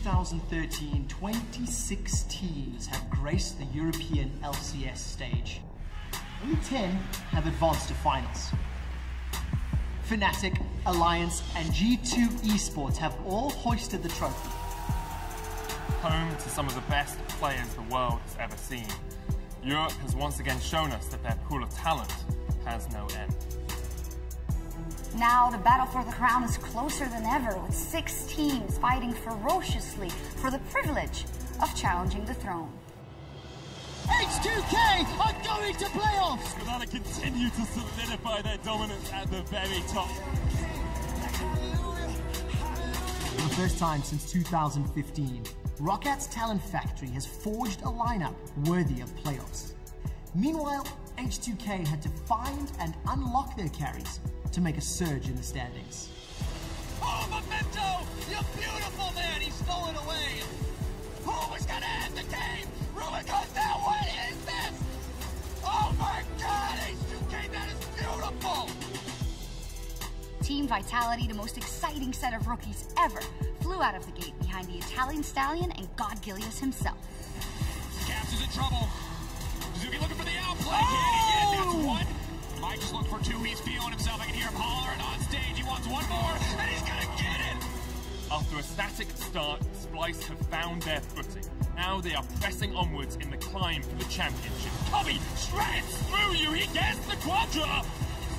2013, 26 teams have graced the European LCS stage. Only 10 have advanced to finals. Fnatic, Alliance, and G2 Esports have all hoisted the trophy. Home to some of the best players the world has ever seen, Europe has once again shown us that their pool of talent has no end. Now the battle for the crown is closer than ever, with 6 teams fighting ferociously for the privilege of challenging the throne. H2K are going to playoffs! Fnatic continue to solidify their dominance at the very top. For the first time since 2015, ROCCAT's Talent Factory has forged a lineup worthy of playoffs. Meanwhile, H2K had to find and unlock their carries to make a surge in the standings. Oh, Memento! You beautiful man! He stole it away! Who was gonna end the game? Rubicon's now, what is this? Oh my god, H2K, that is beautiful! Team Vitality, the most exciting set of rookies ever, flew out of the gate behind the Italian stallion and God Gilius himself. Caps is in trouble. Zuki looking for the outplay. Can he get it? That's one. Might just look for 2. He's feeling himself. I can hear him hollering on stage. He wants one more, and he's gonna get it! After a static start, Splyce have found their footing. Now they are pressing onwards in the climb for the championship. Cubby shreds through you. He gets the quadra.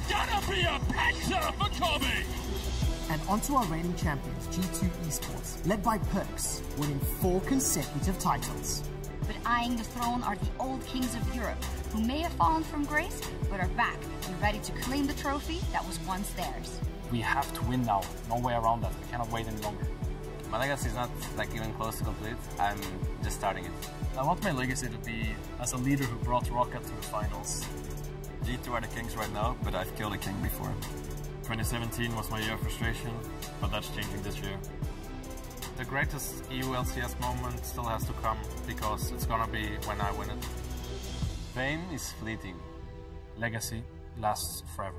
It's gonna be a penta for Cubby. And onto our reigning champions, G2 Esports, led by Perkz, winning 4 consecutive titles. But eyeing the throne are the old kings of Europe, who may have fallen from grace, but are back and ready to claim the trophy that was once theirs. We have to win now. No way around that. We cannot wait any longer. My legacy is not like even close to complete. I'm just starting it. I want my legacy to be as a leader who brought ROCCAT to the finals. G2 are the kings right now, but I've killed a king before. 2017 was my year of frustration, but that's changing this year. The greatest EU LCS moment still has to come, because it's gonna be when I win it. Fame is fleeting. Legacy lasts forever.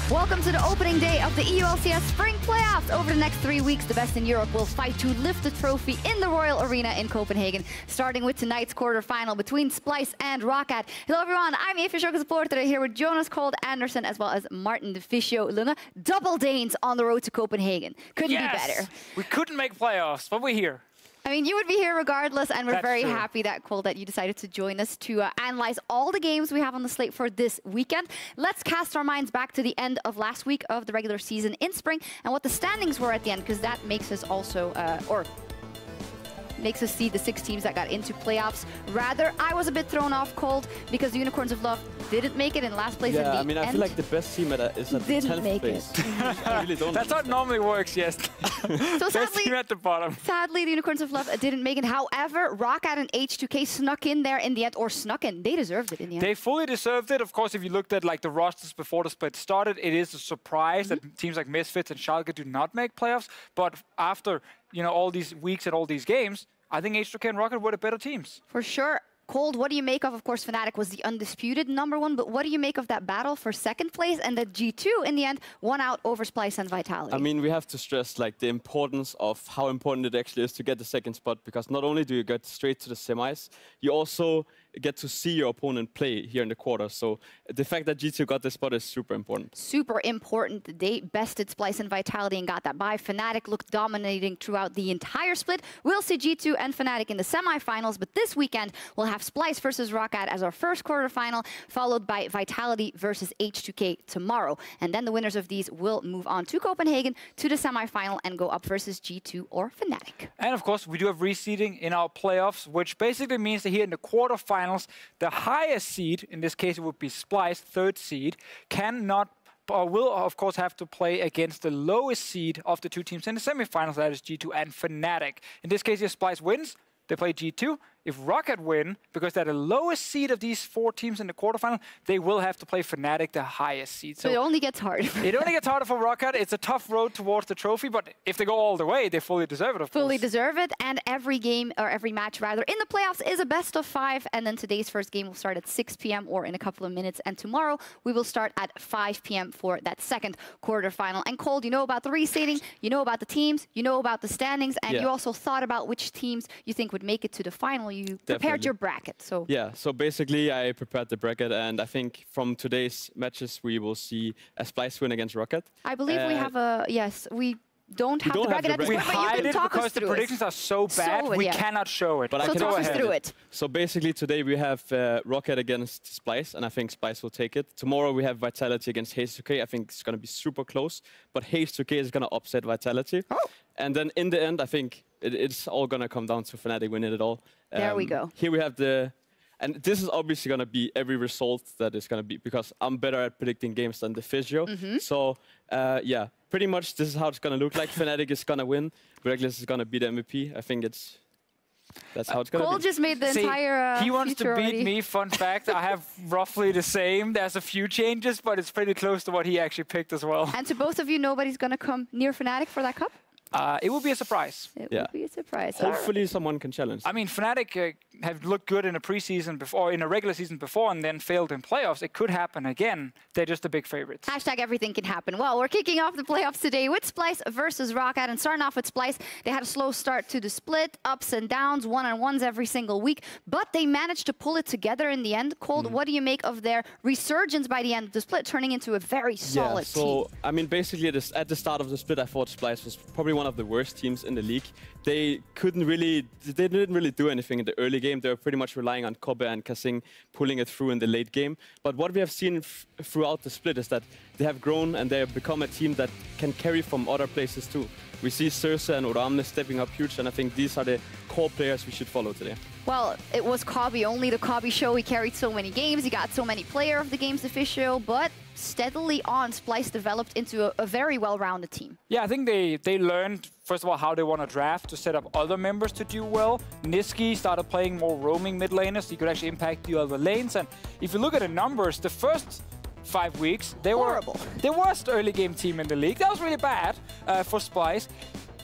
Welcome to the opening day of the EULCS Spring Playoffs. Over the next 3 weeks, the best in Europe will fight to lift the trophy in the Royal Arena in Copenhagen, starting with tonight's quarterfinal between Splyce and ROCCAT. Hello everyone, I'm Eva Supporter here with Jonas Cold Anderson as well as Martin Deficio Luna. Double Danes on the road to Copenhagen. Couldn't be better. We couldn't make playoffs, but we're here. I mean, you would be here regardless, and we're That's very true. happy that, Cole, that you decided to join us to analyze all the games we have on the slate for this weekend. Let's cast our minds back to the end of last week of the regular season in spring and what the standings were at the end, because that makes us also, makes us see the 6 teams that got into playoffs. Rather, I was a bit thrown off cold because the Unicorns of Love didn't make it in last place in the I mean, I feel like the best team is at the 10th place. I really don't. That's how it normally works, yes. So Best team at the bottom. Sadly, the Unicorns of Love didn't make it. However, ROCCAT and H2K snuck in there in the end, or snuck in. They deserved it in the end. They fully deserved it. Of course, if you looked at like the rosters before the split started, it is a surprise that teams like Misfits and Schalke do not make playoffs. But after, you know, all these weeks and all these games, I think H2K and ROCCAT were the better teams. For sure. Cold, what do you make of course, Fnatic was the undisputed #1, but what do you make of that battle for 2nd place and that G2 in the end won out over Splyce and Vitality? I mean, we have to stress like the importance of how important it actually is to get the 2nd spot, because not only do you get straight to the semis, you also get to see your opponent play here in the quarters. So the fact that G2 got this spot is super important. Super important. They bested Splyce and Vitality and got that bye. Fnatic looked dominating throughout the entire split. We'll see G2 and Fnatic in the semifinals, but this weekend we'll have Splyce versus Roccat as our first quarterfinal, followed by Vitality versus H2K tomorrow. And then the winners of these will move on to Copenhagen to the semifinal and go up versus G2 or Fnatic. And of course, we do have reseeding in our playoffs, which basically means that here in the quarterfinals, the highest seed, in this case it would be Splyce, third seed, will of course have to play against the lowest seed of the two teams in the semifinals, that is G2 and Fnatic. In this case, if Splyce wins, they play G2. If Roccat win, because they're the lowest seed of these 4 teams in the quarterfinal, they will have to play Fnatic, the highest seed. So it only gets harder. It only gets harder for Roccat. It's a tough road towards the trophy, but if they go all the way, they fully deserve it, of course. Fully deserve it, and every game, or every match rather, in the playoffs is a best of 5, and then today's first game will start at 6 p.m. or in a couple of minutes, and tomorrow we will start at 5 p.m. for that second quarterfinal. And Cold, you know about the reseeding, you know about the teams, you know about the standings, and you also thought about which teams you think would make it to the final. You prepared your bracket. So yeah, so basically I prepared the bracket, and I think from today's matches we will see a Splyce win against Roccat. I believe we have a, yes, we don't have the bracket at this We point, but you hide can it talk because us the through predictions are so bad, we cannot show it. But so talk us through it. So basically today we have Roccat against Splyce, and I think Splyce will take it. Tomorrow we have Vitality against H2K. I think it's going to be super close, but H2K is going to upset Vitality. Oh. And then in the end, I think it's all going to come down to Fnatic winning it all. There we go. Here we have and this is obviously going to be every result that is going to be, because I'm better at predicting games than the physio. So yeah, pretty much this is how it's going to look like. Fnatic is going to win. Reckless is going to be the MVP. I think that's how it's going to be. Cole just made the entire he wants to beat already. me. Fun fact, I have roughly the same. There's a few changes, but it's pretty close to what he actually picked as well. And to both of you, nobody's going to come near Fnatic for that cup? It will be a surprise. It will be a surprise. Hopefully someone can challenge. I mean, Fnatic have looked good in a preseason before, in a regular season before, and then failed in playoffs. It could happen again. They're just the big favorites. Hashtag everything can happen. Well, we're kicking off the playoffs today with Splyce versus Roccat. And starting off with Splyce, they had a slow start to the split, ups and downs, one-on-ones every single week. But they managed to pull it together in the end. Cold, what do you make of their resurgence by the end of the split, turning into a very solid team? I mean, basically at the start of the split, I thought Splyce was probably one of the worst teams in the league. They didn't really do anything in the early game. They were pretty much relying on Kobe and Kasing pulling it through in the late game. But what we have seen throughout the split is that they have grown and they have become a team that can carry from other places too. We see Cersei and Oramne stepping up huge, and I think these are the core players we should follow today. Well, it was Kobbe, only the Kobbe show. He carried so many games, he got so many player of the games official, but steadily on, Splyce developed into a very well-rounded team. Yeah, I think they learned, first of all, how they want to draft to set up other members to do well. Nisqy started playing more roaming mid laners, so he could actually impact the other lanes. And if you look at the numbers, the first 5 weeks, they were the worst early game team in the league. That was really bad for Splyce.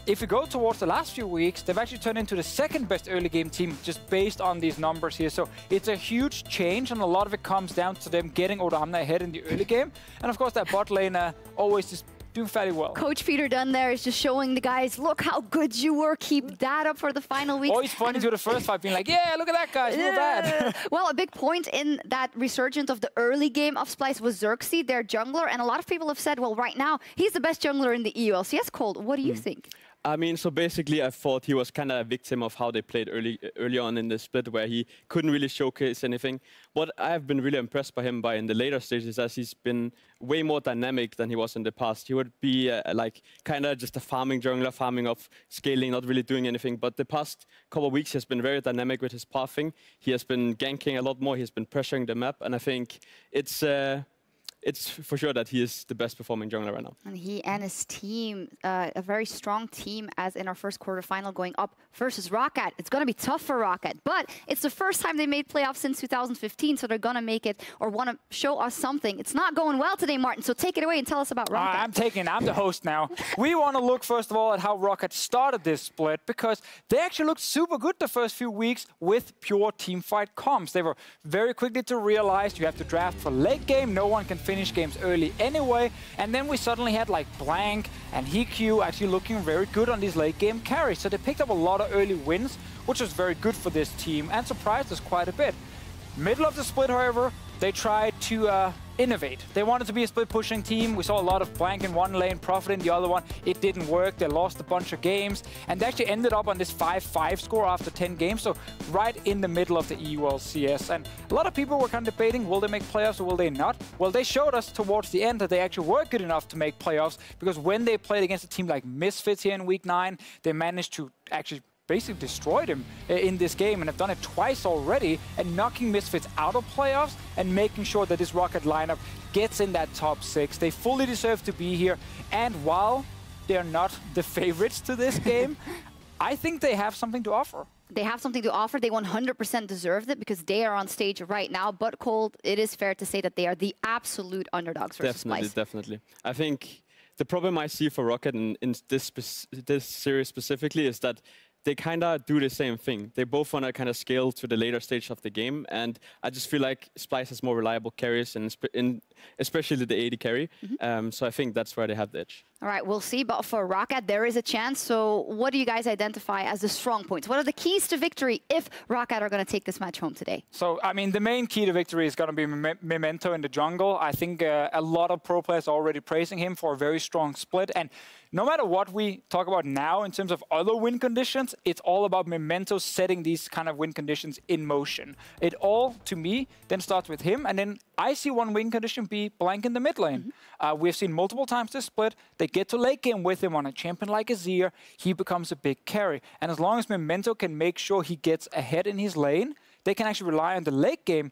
If you go towards the last few weeks, they've actually turned into the second best early game team just based on these numbers here. So it's a huge change, and a lot of it comes down to them getting Oramne ahead in the early game. And of course, that bot lane always just doing fairly well. Coach Peter Dunn there is just showing the guys, look how good you were, keep that up for the final weeks. Oh, he's pointing to the first fight, being like, yeah, look at that, guys, not bad. Well, a big point in that resurgence of the early game of Splyce was Xerxes, their jungler, and a lot of people have said, well, right now, he's the best jungler in the EULCS. Cold, what do you think? I mean, so basically I thought he was kind of a victim of how they played early on in the split, where he couldn't really showcase anything. What I've been really impressed by him in the later stages, as he's been way more dynamic than he was in the past. He would be like kind of just a farming jungler, farming up, scaling, not really doing anything. But the past couple of weeks he has been very dynamic with his pathing. He has been ganking a lot more. He's been pressuring the map, and I think it's for sure that he is the best performing jungler right now. And he and his team, a very strong team, as in our first quarterfinal going up versus Roccat. It's going to be tough for Roccat, but it's the first time they made playoffs since 2015, so they're going to make it or want to show us something. It's not going well today, Martin, so take it away and tell us about Roccat. I'm the host now. We want to look, first of all, at how Roccat started this split, because they actually looked super good the first few weeks with pure teamfight comps. They were very quickly to realize you have to draft for late game. No one can finish games early anyway, and then we suddenly had like Blank and HiQ actually looking very good on these late game carries, so they picked up a lot of early wins, which was very good for this team and surprised us quite a bit. Middle of the split, however, they tried to innovate. They wanted to be a split-pushing team. We saw a lot of blank in one lane, Profit in the other one. It didn't work. They lost a bunch of games, and they actually ended up on this 5-5 score after 10 games, so right in the middle of the EULCS. And a lot of people were kind of debating, will they make playoffs or will they not? Well, they showed us towards the end that they actually were good enough to make playoffs, because when they played against a team like Misfits here in Week 9, they managed to actually basically destroyed him in this game, and have done it twice already, and knocking Misfits out of playoffs and making sure that this Rocket lineup gets in that top 6. They fully deserve to be here, and while they're not the favorites to this game, I think they have something to offer. They have something to offer. They 100% deserved it because they are on stage right now. But Cold, it is fair to say that they are the absolute underdogs versus Splyce. Definitely. I think the problem I see for Rocket in this series specifically is that they kind of do the same thing. They both want to kind of scale to the later stage of the game, and I just feel like Splyce has more reliable carries, and especially the AD carry. So I think that's where they have the edge. All right, we'll see. But for Rocket, there is a chance. So what do you guys identify as the strong points? What are the keys to victory if Rocket are going to take this match home today? So, I mean, the main key to victory is going to be Memento in the jungle. I think a lot of pro players are already praising him for a very strong split. And no matter what we talk about now in terms of other win conditions, it's all about Memento setting these kind of win conditions in motion. It all, to me, then starts with him. And then I see one win condition be blank in the mid lane. We've seen multiple times this split. They get to late game with him on a champion like Azir. He becomes a big carry. And as long as Memento can make sure he gets ahead in his lane, they can actually rely on the late game,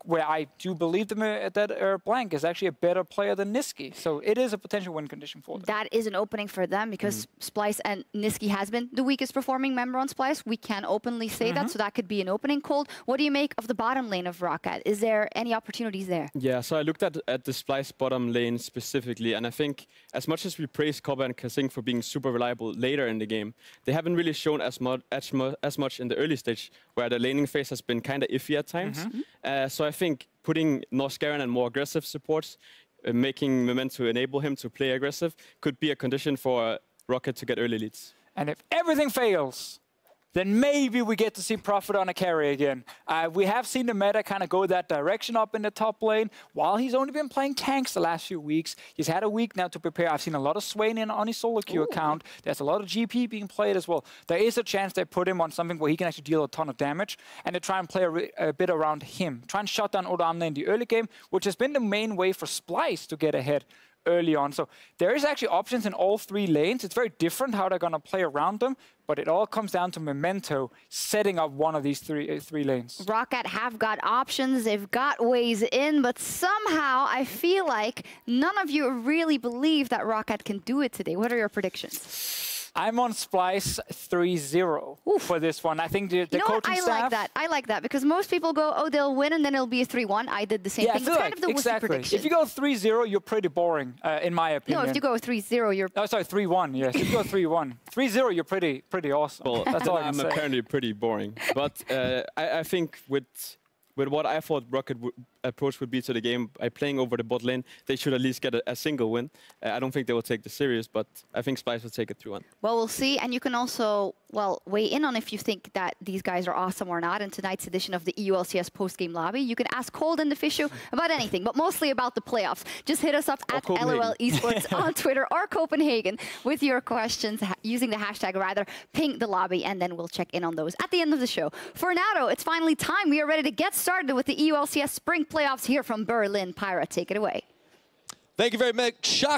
where I do believe that Blank is actually a better player than Nisqy. So it is a potential win condition for them. That is an opening for them because Splyce and Nisqy has been the weakest performing member on Splyce. We can openly say that, so that could be an opening. Cold, what do you make of the bottom lane of Rocket? Is there any opportunities there? Yeah, so I looked at the Splyce bottom lane specifically, and I think as much as we praise Cobba and Kasing for being super reliable later in the game, they haven't really shown as much in the early stage, where the laning phase has been kind of iffy at times. So I think putting Norscaran and more aggressive supports, making Memento enable him to play aggressive, could be a condition for Rocket to get early leads. And if everything fails, then maybe we get to see Profit on a carry again. We have seen the meta kind of go that direction up in the top lane. While he's only been playing tanks the last few weeks, he's had a week now to prepare. I've seen a lot of Swain in on his solo queue account. There's a lot of GP being played as well. There is a chance they put him on something where he can actually deal a ton of damage, and they try and play a bit around him. Try and shut down Odoamne in the early game, which has been the main way for Splyce to get ahead early on. So there is actually options in all 3 lanes. It's very different how they're going to play around them, but it all comes down to Memento setting up one of these three lanes. Rocket have got options, they've got ways in, but somehow I feel like none of you really believe that Rocket can do it today. What are your predictions? I'm on Splyce 3-0 for this one. I think the coaching staff... I like that because most people go, oh, they'll win and then it'll be a 3-1. I did the same thing. It's kind of the wussy prediction. If you go 3-0, you're pretty boring, in my opinion. No, if you go 3-0, you're... Oh, sorry, 3-1, yes. If you go 3-1. 3-0, you're pretty awesome. Well, that's all I'm apparently pretty boring. But I think with what I thought Rocket approach would be to the game, by playing over the bot lane, they should at least get a single win. I don't think they will take the series, but I think Splyce will take it 3-1. Well, we'll see. And you can also, well, weigh in on if you think that these guys are awesome or not in tonight's edition of the EULCS post-game lobby. You can ask Cold and the Fishu about anything, but mostly about the playoffs. Just hit us up at LOL Esports on Twitter or Copenhagen with your questions using the hashtag, rather, ping the lobby, and then we'll check in on those at the end of the show. For now, though, it's finally time. We are ready to get started with the EULCS Spring Playoffs here from Berlin. Pyra, take it away. Thank you very much, Shaka.